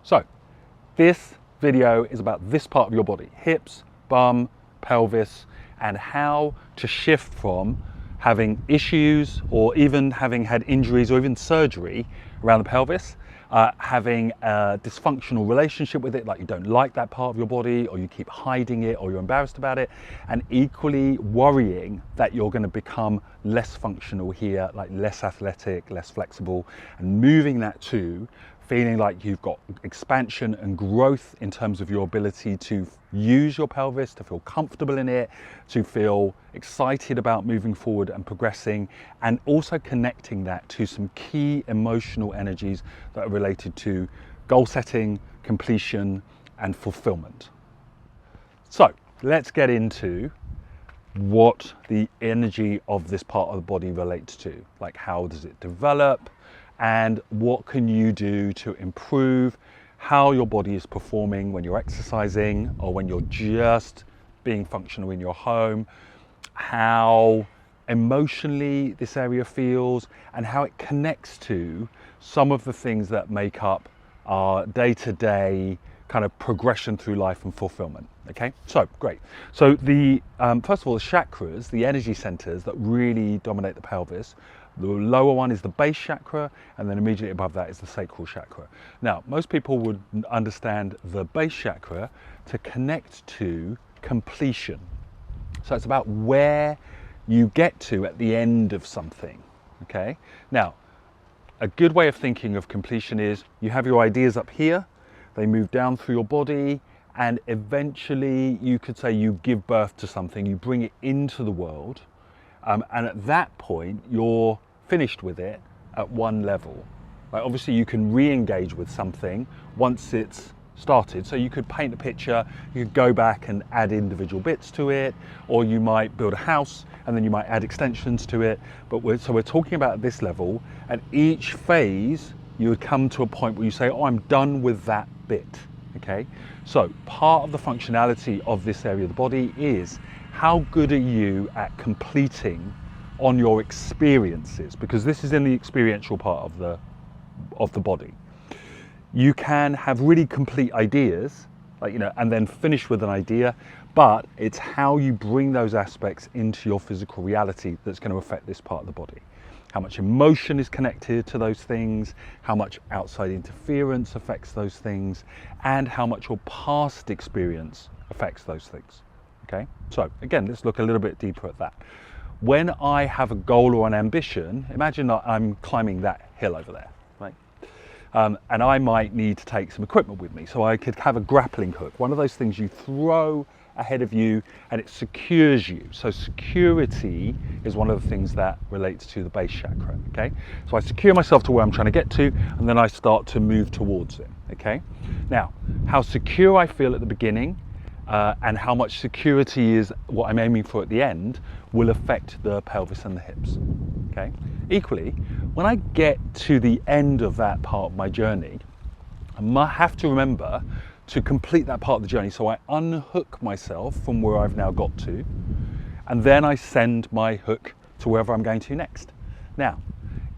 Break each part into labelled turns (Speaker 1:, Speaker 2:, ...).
Speaker 1: So this video is about this part of your body, hips, bum, pelvis, and how to shift from having issues or even having had injuries or even surgery around the pelvis, having a dysfunctional relationship with it, like you don't like that part of your body, or you keep hiding it, or you're embarrassed about it, and equally worrying that you're going to become less functional here, like less athletic, less flexible, and moving that to feeling like you've got expansion and growth in terms of your ability to use your pelvis, to feel comfortable in it, to feel excited about moving forward and progressing, and also connecting that to some key emotional energies that are related to goal setting, completion, and fulfillment. So let's get into what the energy of this part of the body relates to. Like, how does it develop? And what can you do to improve how your body is performing when you're exercising or when you're just being functional in your home, how emotionally this area feels, and how it connects to some of the things that make up our day-to-day kind of progression through life and fulfillment. Okay, so great. So the first of all, the chakras, the energy centers that really dominate the pelvis. The lower one is the base chakra, and then immediately above that is the sacral chakra. Now, most people would understand the base chakra to connect to completion. So it's about where you get to at the end of something, okay? Now, a good way of thinking of completion is you have your ideas up here, they move down through your body, and eventually you could say you give birth to something, you bring it into the world, and at that point, you're finished with it at one level. Like, obviously, you can re-engage with something once it's started. So you could paint a picture, you could go back and add individual bits to it, or you might build a house and then you might add extensions to it. But we're talking about this level, and each phase you would come to a point where you say, oh, I'm done with that bit. Okay, so part of the functionality of this area of the body is how good are you at completing on your experiences, because this is in the experiential part of the body. You can have really complete ideas, like, you know, and then finish with an idea, but it's how you bring those aspects into your physical reality that's going to affect this part of the body. How much emotion is connected to those things, how much outside interference affects those things, and how much your past experience affects those things. Okay, so again, let's look a little bit deeper at that. When I have a goal or an ambition, imagine that I'm climbing that hill over there, right? And I might need to take some equipment with me. So I could have a grappling hook, one of those things you throw ahead of you and it secures you. So security is one of the things that relates to the base chakra, okay? So I secure myself to where I'm trying to get to, and then I start to move towards it, okay? Now, how secure I feel at the beginning and how much security is what I'm aiming for at the end will affect the pelvis and the hips, okay? Equally, when I get to the end of that part of my journey, I might have to remember to complete that part of the journey. So I unhook myself from where I've now got to, and then I send my hook to wherever I'm going to next. Now,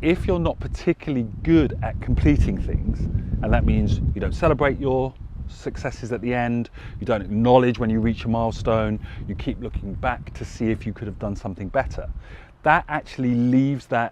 Speaker 1: if you're not particularly good at completing things, and that means you don't celebrate your successes at the end, you don't acknowledge when you reach a milestone, you keep looking back to see if you could have done something better, that actually leaves that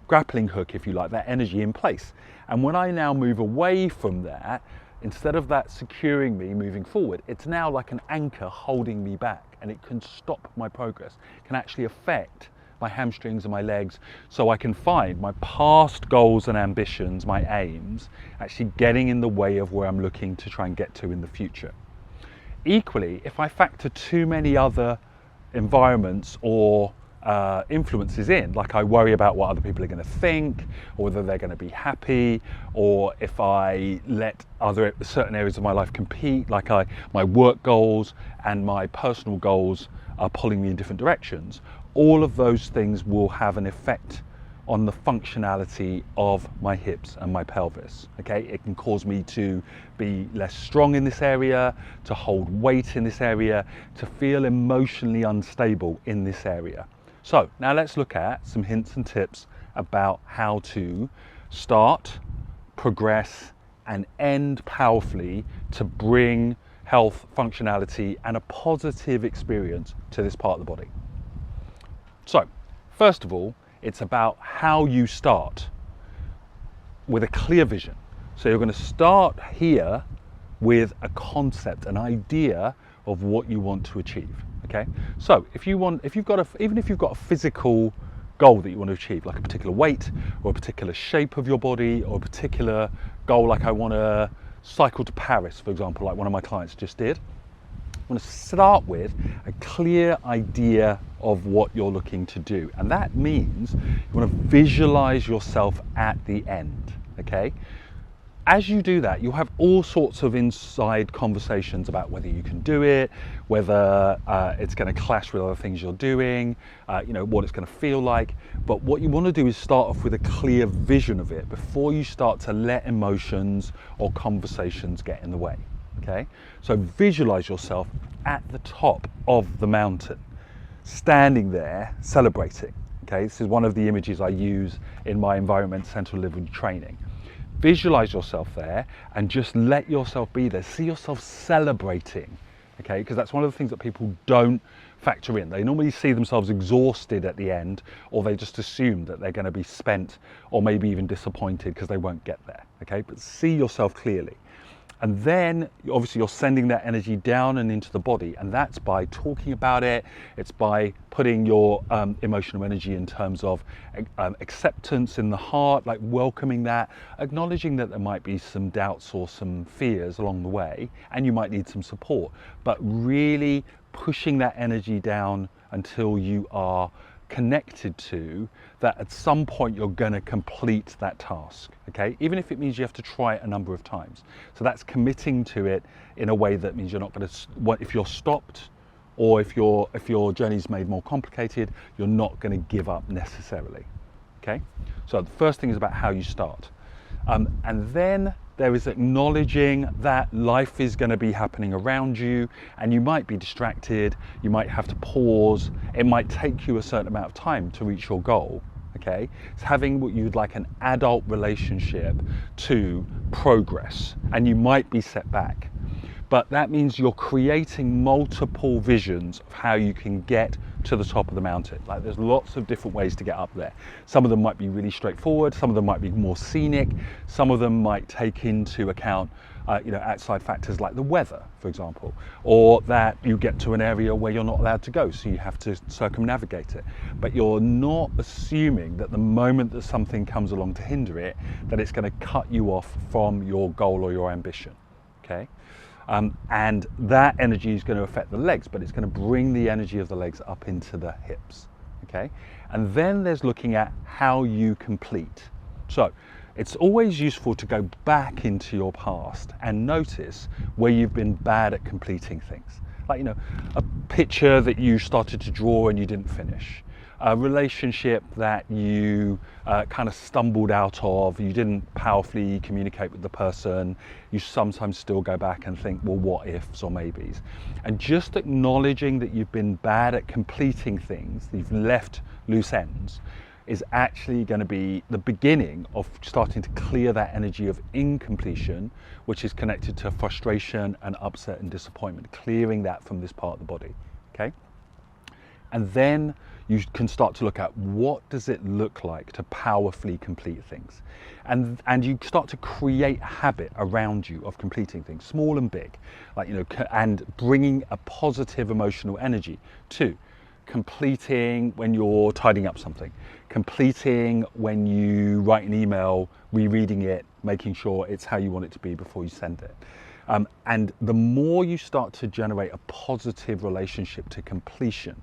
Speaker 1: grappling hook, if you like, that energy in place. And when I now move away from that, instead of that securing me moving forward, it's now like an anchor holding me back, and it can stop my progress, it can actually affect my hamstrings and my legs, so I can find my past goals and ambitions, my aims, actually getting in the way of where I'm looking to try and get to in the future. Equally, if I factor too many other environments or influences in, like I worry about what other people are going to think, or whether they're going to be happy, or if I let certain areas of my life compete, like my work goals and my personal goals are pulling me in different directions, all of those things will have an effect on the functionality of my hips and my pelvis. Okay, it can cause me to be less strong in this area, to hold weight in this area, to feel emotionally unstable in this area. So now let's look at some hints and tips about how to start, progress, and end powerfully to bring health, functionality, and a positive experience to this part of the body. So, first of all, it's about how you start with a clear vision. So you're going to start here with a concept, an idea of what you want to achieve. Okay. So even if you've got a physical goal that you want to achieve, like a particular weight or a particular shape of your body or a particular goal, like I want to cycle to Paris, for example, like one of my clients just did. I want to start with a clear idea of what you're looking to do. And that means you want to visualize yourself at the end. Okay. As you do that, you'll have all sorts of inside conversations about whether you can do it, whether it's going to clash with other things you're doing, what it's going to feel like. But what you want to do is start off with a clear vision of it before you start to let emotions or conversations get in the way. Okay? So visualize yourself at the top of the mountain, standing there, celebrating. Okay? This is one of the images I use in my environment central living training. Visualize yourself there and just let yourself be there. See yourself celebrating, okay? Because that's one of the things that people don't factor in. They normally see themselves exhausted at the end, or they just assume that they're going to be spent or maybe even disappointed because they won't get there, okay? But see yourself clearly. And then obviously you're sending that energy down and into the body, and that's by talking about it. It's by putting your emotional energy in terms of acceptance in the heart, like welcoming that, acknowledging that there might be some doubts or some fears along the way, and you might need some support, but really pushing that energy down until you are connected to that at some point you're going to complete that task, okay? Even if it means you have to try it a number of times. So that's committing to it in a way that means you're not going to, if you're stopped or if your journey's made more complicated, you're not going to give up necessarily, okay? So the first thing is about how you start. And then there is acknowledging that life is going to be happening around you and you might be distracted, you might have to pause, it might take you a certain amount of time to reach your goal, okay? It's having what you'd like an adult relationship to progress, and you might be set back. But that means you're creating multiple visions of how you can get to the top of the mountain. Like there's lots of different ways to get up there. Some of them might be really straightforward, some of them might be more scenic, some of them might take into account outside factors like the weather, for example, or that you get to an area where you're not allowed to go, so you have to circumnavigate it. But you're not assuming that the moment that something comes along to hinder it, that it's going to cut you off from your goal or your ambition, okay? And that energy is going to affect the legs, but it's going to bring the energy of the legs up into the hips, okay? And then there's looking at how you complete. So it's always useful to go back into your past and notice where you've been bad at completing things. Like, a picture that you started to draw and you didn't finish. A relationship that you kind of stumbled out of, you didn't powerfully communicate with the person, you sometimes still go back and think, well, what ifs or maybes. And just acknowledging that you've been bad at completing things, that you've left loose ends, is actually going to be the beginning of starting to clear that energy of incompletion, which is connected to frustration and upset and disappointment, clearing that from this part of the body, okay? And then you can start to look at what does it look like to powerfully complete things. And you start to create a habit around you of completing things, small and big, like, and bringing a positive emotional energy to completing when you're tidying up something, completing when you write an email, rereading it, making sure it's how you want it to be before you send it. And the more you start to generate a positive relationship to completion,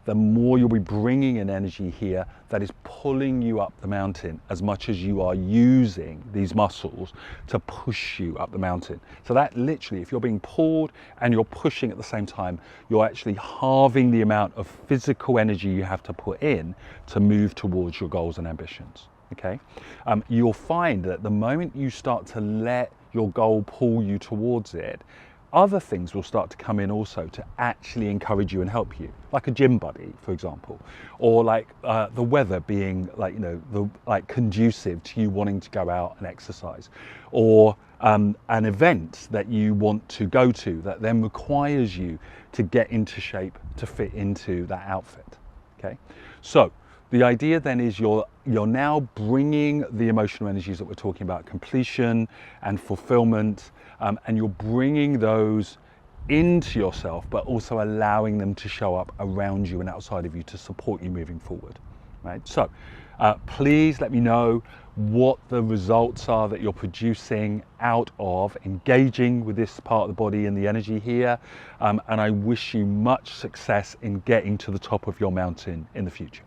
Speaker 1: the more you'll be bringing an energy here that is pulling you up the mountain as much as you are using these muscles to push you up the mountain. So that literally, if you're being pulled and you're pushing at the same time, you're actually halving the amount of physical energy you have to put in to move towards your goals and ambitions, okay? You'll find that the moment you start to let your goal pull you towards it, other things will start to come in also to actually encourage you and help you, like a gym buddy, for example, or like the weather being like conducive to you wanting to go out and exercise, or an event that you want to go to that then requires you to get into shape to fit into that outfit. Okay, so the idea then is you're now bringing the emotional energies that we're talking about, completion and fulfillment, and you're bringing those into yourself, but also allowing them to show up around you and outside of you to support you moving forward, right? So please let me know what the results are that you're producing out of engaging with this part of the body and the energy here, and I wish you much success in getting to the top of your mountain in the future.